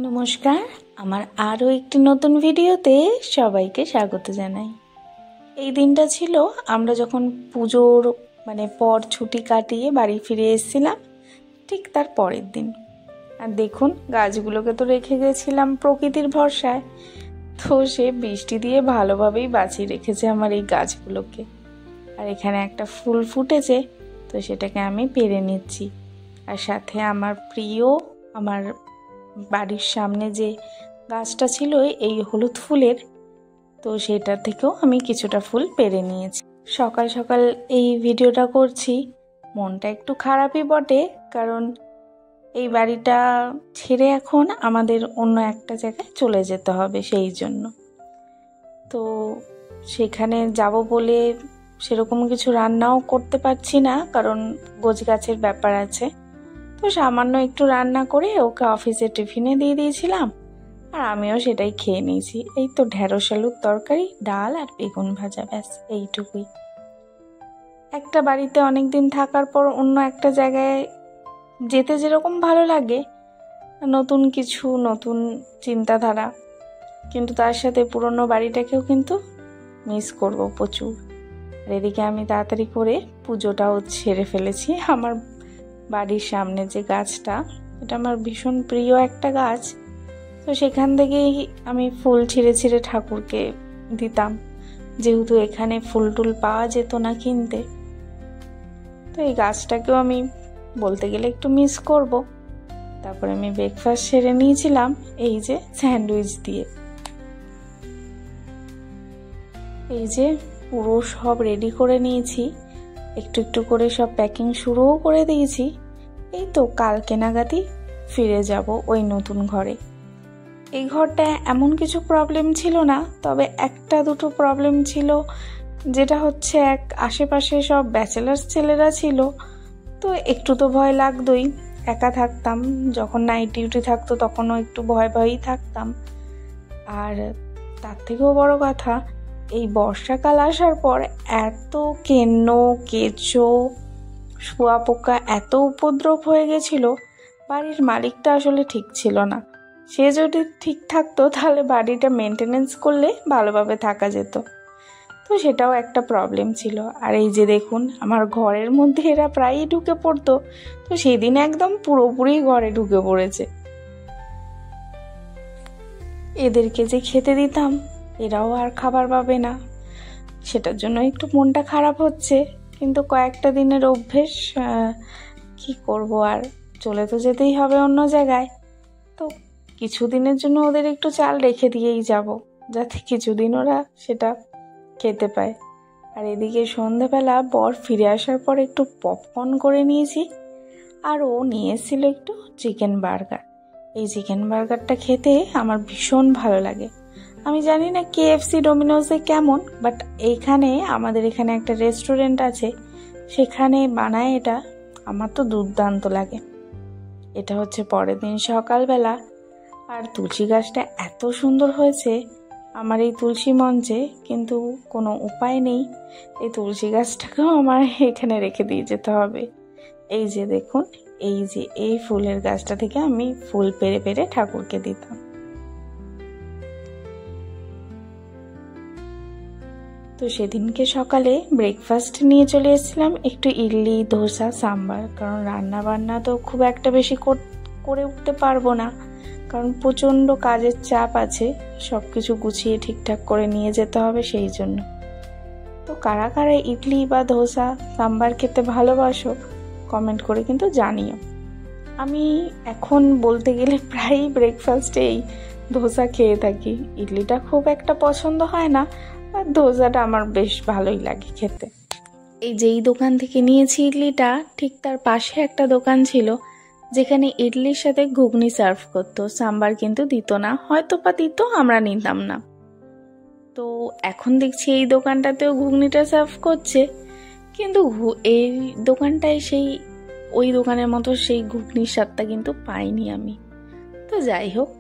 নমস্কার, আমার আরও একটি নতুন ভিডিওতে সবাইকে স্বাগত জানাই। এই দিনটা ছিল আমরা যখন পুজোর পর ছুটি কাটিয়ে বাড়ি ফিরে এসেছিলাম, ঠিক তার পরের দিন। আর দেখুন, গাছগুলোকে তো রেখে গেছিলাম প্রকৃতির ভরসায়, তো সে বৃষ্টি দিয়ে ভালোভাবেই বাঁচিয়ে রেখেছে আমার এই গাছগুলোকে। আর এখানে একটা ফুল ফুটেছে, তো সেটাকে আমি পেরে নিচ্ছি। আর সাথে আমার প্রিয়, আমার বাড়ির সামনে যে গাছটা ছিল এই হলুদ ফুলের, তো সেটা থেকেও আমি কিছুটা ফুল পেরে নিয়েছি। সকাল সকাল এই ভিডিওটা করছি, মনটা একটু খারাপই বটে, কারণ এই বাড়িটা ছেড়ে এখন আমাদের অন্য একটা জায়গায় চলে যেতে হবে, সেই জন্য। তো সেখানে যাব বলে সেরকম কিছু রান্নাও করতে পারছি না, কারণ গোছগাছের ব্যাপার আছে। তো সামান্য একটু রান্না করে ওকে অফিসে টিফিনে দিয়ে দিয়েছিলাম, আর আমিও সেটাই খেয়ে নিয়েছি। এই তো ঢেঁড়স আলুর তরকারি, ডাল আর বেগুন ভাজা, ব্যাস এইটুকুই। একটা বাড়িতে অনেক দিন থাকার পর অন্য একটা জায়গায় যেতে যেরকম ভালো লাগে, নতুন কিছু, নতুন চিন্তাধারা, কিন্তু তার সাথে পুরনো বাড়িটাকেও কিন্তু মিস করব প্রচুর। আর এদিকে আমি তাড়াতাড়ি করে পুজোটাও সেরে ফেলেছি। আমার বাড়ির সামনে যে গাছটা, এটা আমার ভীষণ প্রিয় একটা গাছ, তো সেখান থেকেই আমি ফুল ছিঁড়ে ছিঁড়ে ঠাকুরকে দিতাম, যেহেতু এখানে ফুল টুল পাওয়া যেত না কিনতে। তো এই গাছটাকেও আমি বলতে গেলে একটু মিস করব। তারপরে আমি ব্রেকফাস্ট সেরে নিয়েছিলাম এই যে স্যান্ডউইচ দিয়ে। এই যে পুরো সব রেডি করে নিয়েছি, একটু একটু করে সব প্যাকিং শুরুও করে দিয়েছি। এই তো কালকে নাগাদই ফিরে যাব ওই নতুন ঘরে। এই ঘরটা এমন কিছু প্রবলেম ছিল না, তবে একটা দুটো প্রবলেম ছিল, যেটা হচ্ছে আশেপাশে সব ব্যাচেলার্স ছেলেরা ছিল, তো একটু তো ভয় লাগতোই। একা থাকতাম, যখন নাইট ডিউটি থাকতো তখনও একটু ভয় ভয়ই থাকতাম। আর তার থেকেও বড় কথা, এই বর্ষাকাল আসার পর এত কেঁচো, শুঁয়াপোকা এত উপদ্রব হয়ে গেছিল, বাড়ির মালিকটা আসলে ঠিক ছিল না। সে যদি ঠিক থাকতো তাহলে বাড়িটা মেনটেনেন্স করলে ভালোভাবে থাকা যেত, তো সেটাও একটা প্রবলেম ছিল। আর এই যে দেখুন, আমার ঘরের মধ্যে এরা প্রায়ই ঢুকে পড়তো, তো সেদিন একদম পুরোপুরি ঘরে ঢুকে পড়েছে। এদেরকে যে খেতে দিতাম, এরাও আর খাবার পাবে না, সেটার জন্য একটু মনটা খারাপ হচ্ছে। কিন্তু কয়েকটা দিনের অভ্যেস, কি করব, আর চলে তো যেতেই হবে অন্য জায়গায়। তো কিছুদিনের জন্য ওদের একটু চাল রেখে দিয়েই যাব, যাতে কিছুদিন ওরা সেটা খেতে পায়। আর এদিকে সন্ধেবেলা বর ফিরে আসার পর একটু পপকর্ন করে নিয়েছি, আর ও নিয়ে এসেছিল একটু চিকেন বার্গার। এই চিকেন বার্গারটা খেতে আমার ভীষণ ভালো লাগে। আমি জানি না KFC ডোমিনোসে কেমন, বাট আমাদের এখানে একটা রেস্টুরেন্ট আছে, সেখানে বানায় এটা, আমার তো দুর্দান্ত লাগে। এটা হচ্ছে পরের দিন সকালবেলা। আর তুলসী গাছটা এত সুন্দর হয়েছে আমার এই তুলসী মঞ্চে, কিন্তু কোনো উপায় নেই, এই তুলসী গাছটাকেও আমার এখানে রেখে দিয়ে যেতে হবে। এই যে দেখুন, এই ফুলের গাছটা থেকে আমি ফুল পেরে পেরে ঠাকুরকে দিতাম। তো সেদিনকে সকালে ব্রেকফাস্ট নিয়ে চলে এসেছিলাম একটু ইডলি, ধোসা, সাম্বার, কারণ রান্না বান্না তো খুব একটা বেশি করে উঠতে পারবো না, কারণ প্রচণ্ড কাজের চাপ আছে, সব কিছু গুছিয়ে ঠিকঠাক করে নিয়ে যেতে হবে, সেই জন্য। তো কারা কারা ইডলি বা ধোসা, সাম্বার খেতে ভালোবাসো কমেন্ট করে কিন্তু জানিও। আমি এখন বলতে গেলে প্রায়ই ব্রেকফাস্টে এই ধোসা খেয়ে থাকি। ইডলিটা খুব একটা পছন্দ হয় না, আর ধোসাটা আমার বেশ ভালোই লাগে খেতে। এই যেই দোকান থেকে নিয়েছি ইডলিটা, ঠিক তার পাশে একটা দোকান ছিল যেখানে ইডলির সাথে ঘুগনি সার্ভ করতো, সাম্বার কিন্তু দিত না, হয়তো বা দিত, আমরা নিতাম না। তো এখন দেখছি এই দোকানটাতেও ঘুগনিটা সার্ভ করছে, কিন্তু এই দোকানটায় ওই দোকানের মতো সেই ঘুগনির স্বাদটা কিন্তু পাইনি আমি। তো যাই হোক,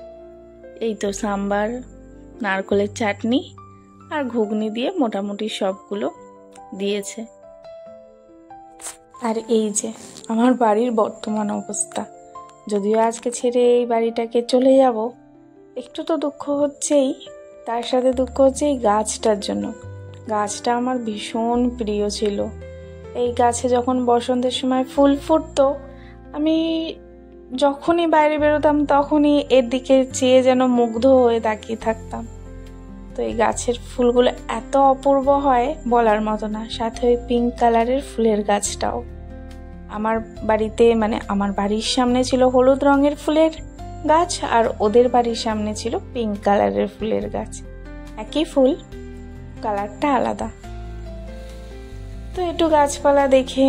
এই তো সাম্বার, নারকেলের চাটনি আর ঘুগনি দিয়ে মোটামুটি সবগুলো দিয়েছে। আর এই যে আমার বাড়ির বর্তমান অবস্থা, যদিও আজকে ছেড়ে এই বাড়িটাকে চলে যাব, একটু তো দুঃখ হচ্ছেই। তার সাথে দুঃখ হচ্ছে এই গাছটার জন্য। গাছটা আমার ভীষণ প্রিয় ছিল। এই গাছে যখন বসন্তের সময় ফুল ফুটতো, আমি যখনই বাইরে বেরোতাম তখনই এর দিকে চেয়ে যেন মুগ্ধ হয়ে তাকিয়ে থাকতাম। তো এই গাছের ফুলগুলো এত অপূর্ব হয় বলার মতো না। সাথে ওই পিঙ্ক কালারের ফুলের গাছটাও। আমার বাড়িতে মানে আমার বাড়ির সামনে ছিল হলুদ রঙের ফুলের গাছ, আর ওদের বাড়ির সামনে ছিল পিঙ্ক কালারের ফুলের গাছ। একই ফুল, কালারটা আলাদা। তো একটু গাছপালা দেখে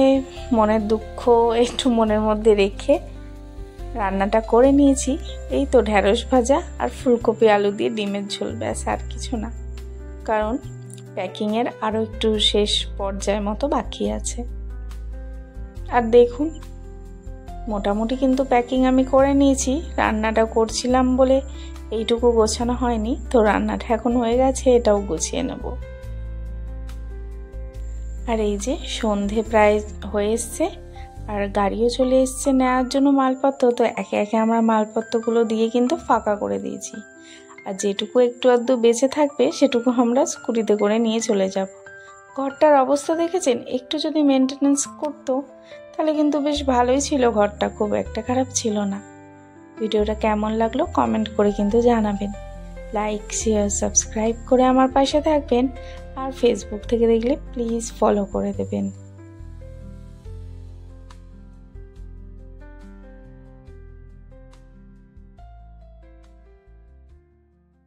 মনের দুঃখ একটু মনের মধ্যে রেখে রান্নাটা করে নিয়েছি। এই তো ঢেঁড়স ভাজা আর ফুলকপি আলু দিয়ে ডিমের ঝোল, ব্যাস আর কিছু না। কারণ প্যাকিংয়ের আরও একটু শেষ পর্যায় মতো বাকি আছে। আর দেখুন, মোটামুটি কিন্তু প্যাকিং আমি করে নিয়েছি। রান্নাটা করছিলাম বলে এইটুকু গোছানো হয়নি, তো রান্নাটা এখন হয়ে গেছে, এটাও গুছিয়ে নেব। আর এই যে সন্ধে প্রায় হয়ে এসছে, আর গাড়িও চলে এসছে নেওয়ার জন্য মালপত্র। তো একে একে আমরা মালপত্রগুলো দিয়ে কিন্তু ফাঁকা করে দিয়েছি। আর যেটুকু একটু আধটু বেঁচে থাকবে সেটুকু আমরা স্কুটিতে করে নিয়ে চলে যাব। ঘরটার অবস্থা দেখেছেন? একটু যদি মেনটেনেন্স করতো তাহলে কিন্তু বেশ ভালোই ছিল। ঘরটা খুব একটা খারাপ ছিল না। ভিডিওটা কেমন লাগলো কমেন্ট করে কিন্তু জানাবেন। লাইক, শেয়ার, সাবস্ক্রাইব করে আমার পাশে থাকবেন। আর ফেসবুক থেকে দেখলে প্লিজ ফলো করে দেবেন।